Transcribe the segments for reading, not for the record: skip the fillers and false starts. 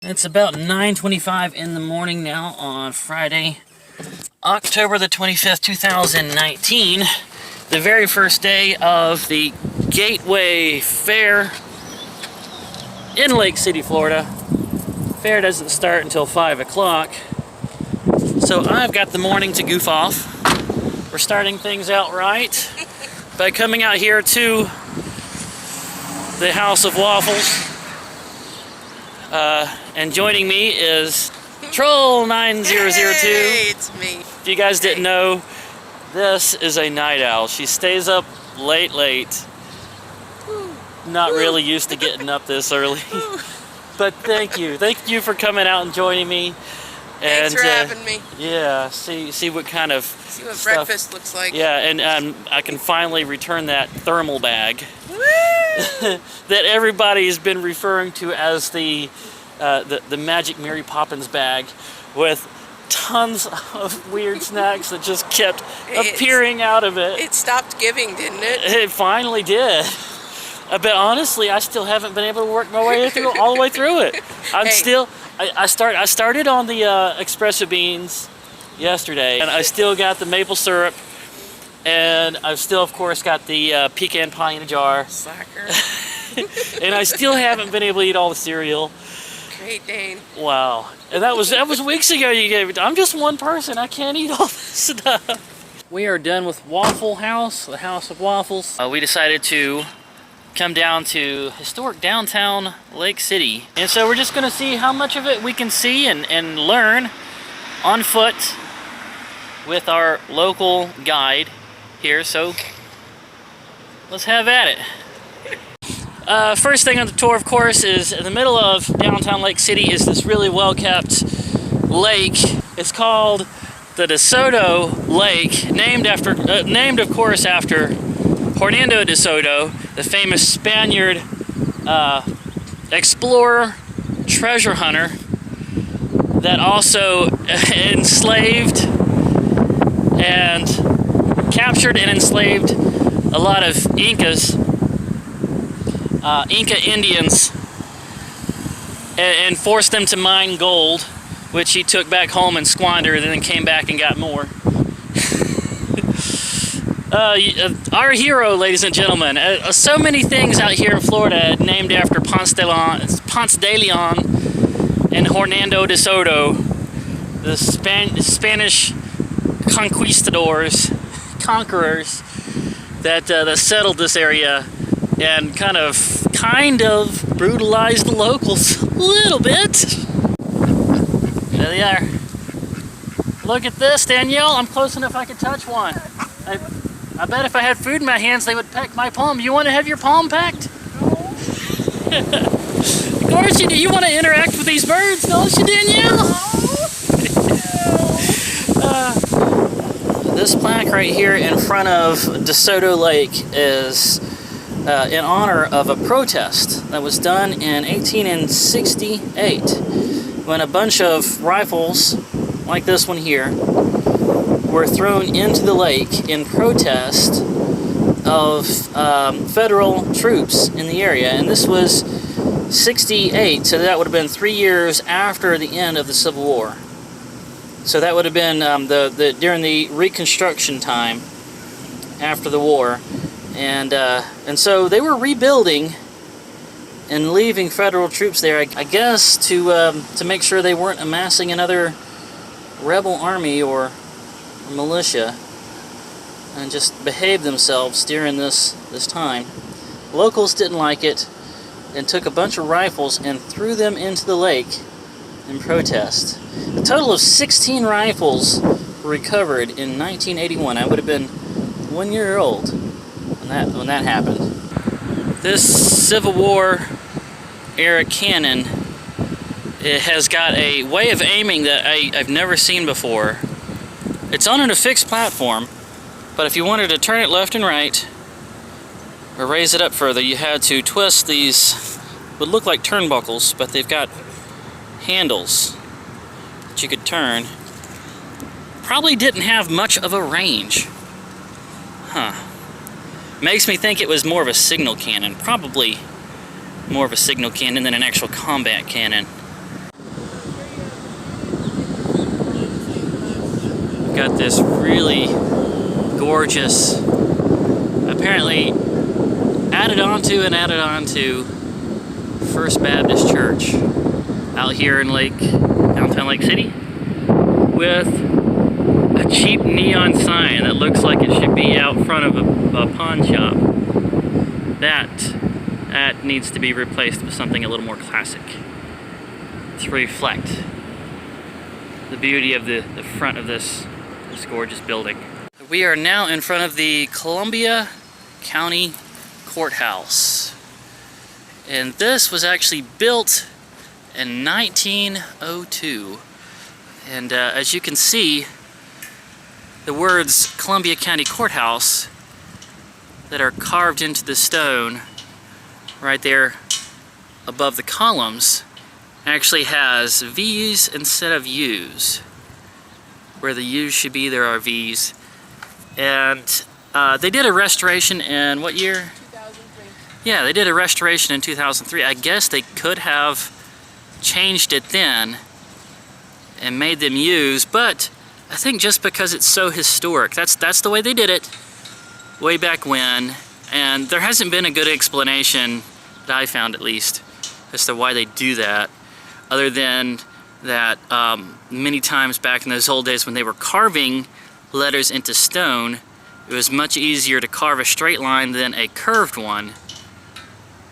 It's about 9:25 in the morning now on Friday, October the 25th, 2019. The very first day of the Gateway Fair in Lake City, Florida. Fair doesn't start until 5 o'clock. So I've got the morning to goof off. We're starting things out right by coming out here to the House of Waffles. And joining me is Troll9002. Hey, it's me. If you guys didn't know, this is a night owl. She stays up late. Not really used to getting up this early. But thank you for coming out and joining me. Thanks for having me. Yeah, see what kind of stuff. Breakfast looks like. Yeah, and I can finally return that thermal bag that everybody's been referring to as the Magic Mary Poppins bag, with tons of weird snacks that just kept appearing out of it. It stopped giving, didn't it? It finally did. But honestly, I still haven't been able to work my way through all the way through it. I started on the espresso beans yesterday, and I still got the maple syrup, and I've still, of course, got the pecan pie in a jar. Slacker. And I still haven't been able to eat all the cereal. Great Dane. Wow. And that was weeks ago you gave it. I'm just one person. I can't eat all this stuff. We are done with Waffle House, the House of Waffles. We decided to come down to historic downtown Lake City. And so we're just going to see how much of it we can see and learn on foot with our local guide here. So let's have at it. First thing on the tour, of course, is in the middle of downtown Lake City is this really well-kept lake. It's called the DeSoto Lake, named of course after Hernando DeSoto, the famous Spaniard explorer, treasure hunter that also enslaved and captured and enslaved a lot of Inca Indians, and forced them to mine gold, which he took back home and squandered, and then came back and got more. Our hero, ladies and gentlemen. So many things out here in Florida named after Ponce de Leon and Hernando DeSoto, the Spanish conquerors that settled this area and kind of brutalized the locals a little bit. There they are. Look at this, Danielle. I'm close enough I could touch one. I bet if I had food in my hands, they would peck my palm. You want to have your palm pecked? No. Of course you do. You want to interact with these birds, don't you, Danielle? This plaque right here in front of DeSoto Lake is in honor of a protest that was done in 1868 when a bunch of rifles like this one here were thrown into the lake in protest of federal troops in the area. And this was 68, so that would have been 3 years after the end of the Civil War. So that would have been during the Reconstruction time after the war. And so they were rebuilding and leaving federal troops there, I guess, to make sure they weren't amassing another rebel army or militia, and just behave themselves during this time. Locals didn't like it and took a bunch of rifles and threw them into the lake in protest. A total of 16 rifles were recovered in 1981. I would have been 1 year old when that happened. This Civil War era cannon, it has got a way of aiming that I've never seen before. It's on a fixed platform, but if you wanted to turn it left and right or raise it up further, you had to twist these, would look like turnbuckles, but they've got handles that you could turn. Probably didn't have much of a range. Huh. Makes me think it was more of a signal cannon. Probably more of a signal cannon than an actual combat cannon. got this really gorgeous, apparently added onto First Baptist Church out here in downtown Lake City, with a cheap neon sign that looks like it should be out front of a pawn shop. That needs to be replaced with something a little more classic to reflect the beauty of the front of this gorgeous building. We are now in front of the Columbia County Courthouse. And this was actually built in 1902. And as you can see, the words Columbia County Courthouse that are carved into the stone right there above the columns actually has V's instead of U's. Where the U's should be, there are V's. And they did a restoration in what year? 2003. Yeah, they did a restoration in 2003. I guess they could have changed it then and made them U's, but I think just because it's so historic, that's the way they did it way back when, and there hasn't been a good explanation that I found, at least, as to why they do that, other than that many times back in those old days when they were carving letters into stone, it was much easier to carve a straight line than a curved one,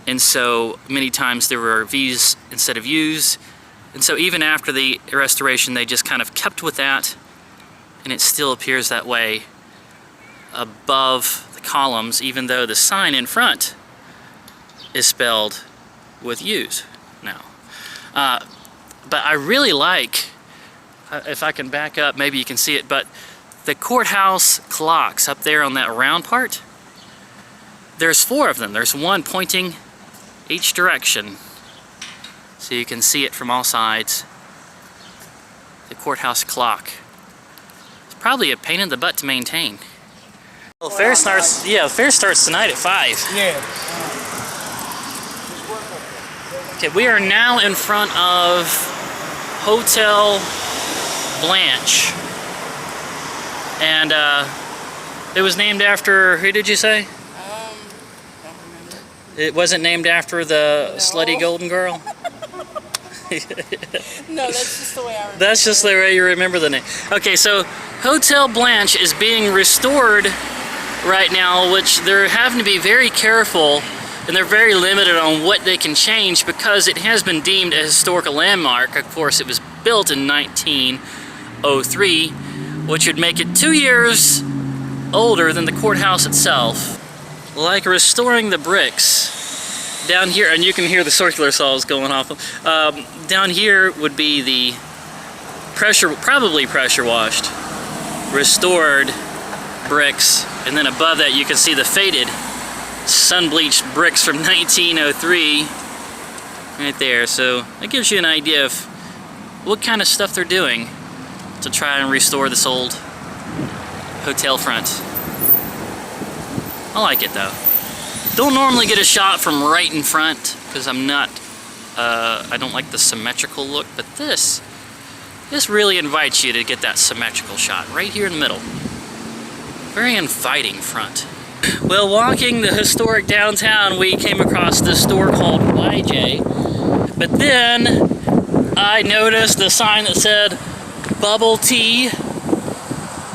and so many times there were V's instead of U's, and so even after the restoration they just kind of kept with that, and it still appears that way above the columns, even though the sign in front is spelled with U's now. But I really like, if I can back up, maybe you can see it, but the courthouse clocks up there on that round part, there's 4 of them. There's one pointing each direction, so you can see it from all sides. The courthouse clock. It's probably a pain in the butt to maintain. Well, fair starts tonight at 5. Yeah. Okay, we are now in front of Hotel Blanche. And it was named after, who did you say? Don't remember. It wasn't named after the slutty golden girl? No, that's just the way I remember. That's just the way you remember the name. Okay, so Hotel Blanche is being restored right now, which they're having to be very careful, and they're very limited on what they can change because it has been deemed a historical landmark. Of course, it was built in 1903, which would make it 2 years older than the courthouse itself. Like restoring the bricks down here, and you can hear the circular saws going off. Down here would be the probably pressure washed, restored bricks, and then above that you can see the faded sun-bleached bricks from 1903 right there. So that gives you an idea of what kind of stuff they're doing to try and restore this old hotel front. I like it though. Don't normally get a shot from right in front because I'm not, I don't like the symmetrical look, but this really invites you to get that symmetrical shot right here in the middle. Very inviting front. Well, walking the historic downtown, we came across this store called YJ, but then I noticed the sign that said bubble tea,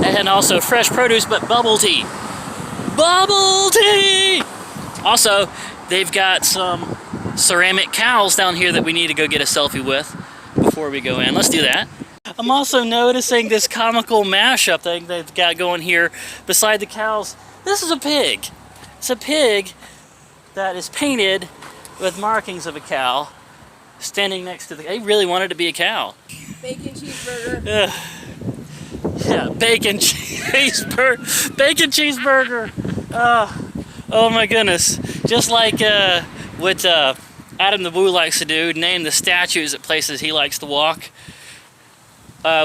and also fresh produce, but bubble tea. Bubble tea! Also, they've got some ceramic cows down here that we need to go get a selfie with before we go in. Let's do that. I'm also noticing this comical mashup thing they've got going here beside the cows. This is a pig. It's a pig that is painted with markings of a cow standing next to the... They really wanted to be a cow. Bacon cheeseburger. Yeah, bacon cheeseburger. Bacon cheeseburger. Oh my goodness. Just like what Adam the Boo likes to do, name the statues at places he likes to walk.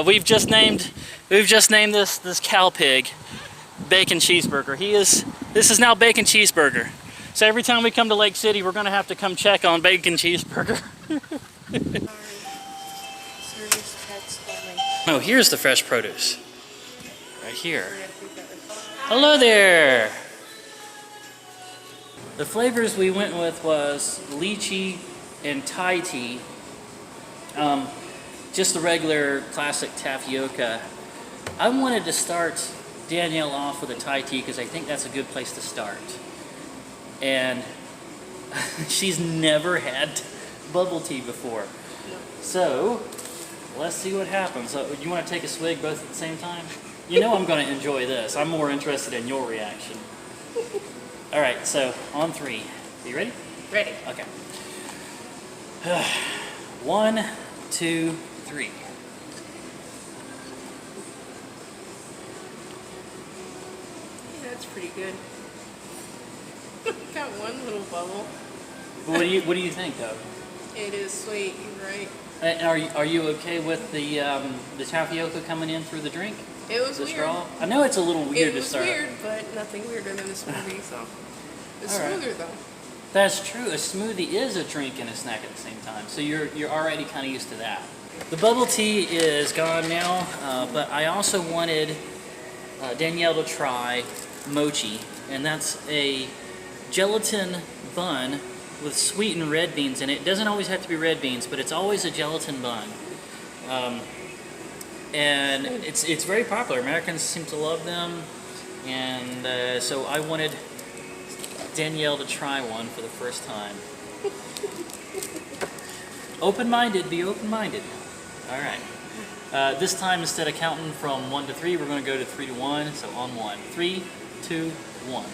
We've just named this cow pig Bacon Cheeseburger. This is now Bacon Cheeseburger. So every time we come to Lake City, we're gonna have to come check on Bacon Cheeseburger. Oh, here's the fresh produce. right here. Hello there! The flavors we went with was lychee and Thai tea. Just the regular classic tapioca. I wanted to start Danielle off with a Thai tea because I think that's a good place to start. And she's never had bubble tea before. So, let's see what happens. So, you want to take a swig both at the same time? You know I'm going to enjoy this. I'm more interested in your reaction. All right, so on 3. Are you ready? Ready. Okay. 1, 2, 3. Yeah, that's pretty good. Got one little bubble. What do you think, though? It is sweet. You're right. Are you okay with the tapioca coming in through the drink? It was The weird. straw? I know it's a little weird It to was start. weird, but nothing weirder than a smoothie. So it's All right. smoother though. That's true. A smoothie is a drink and a snack at the same time, so you're already kind of used to that. The bubble tea is gone now, but I also wanted Danielle to try Mochi, and that's a gelatin bun with sweetened red beans in it. It doesn't always have to be red beans, but it's always a gelatin bun. And it's very popular. Americans seem to love them, and so I wanted Danielle to try one for the first time. Open-minded, be open-minded. All right. This time, instead of counting from 1 to 3, we're going to go to 3 to 1. So on 1, 3, 2, 1.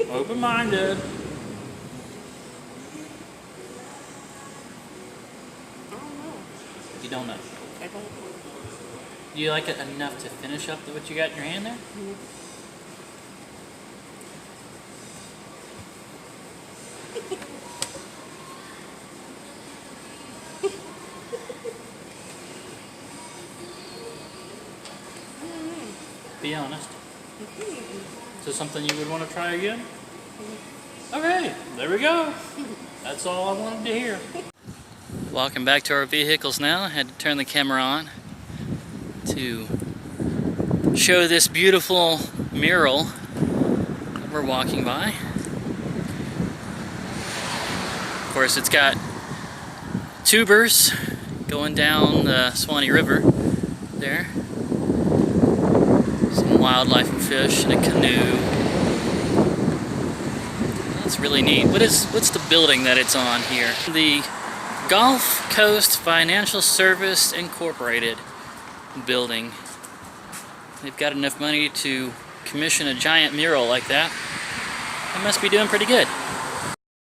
Open-minded. I don't know. You don't know. I don't know. Do you like it enough to finish up what you got in your hand there? Be honest. Is this something you would want to try again? Okay, there we go. That's all I wanted to hear. Walking back to our vehicles now. I had to turn the camera on to show this beautiful mural that we're walking by. Of course, it's got tubers going down the Swanee River there. Some wildlife and fish and a canoe. That's really neat. What's the building that it's on here? The Gulf Coast Financial Service Incorporated building. They've got enough money to commission a giant mural like that. They must be doing pretty good.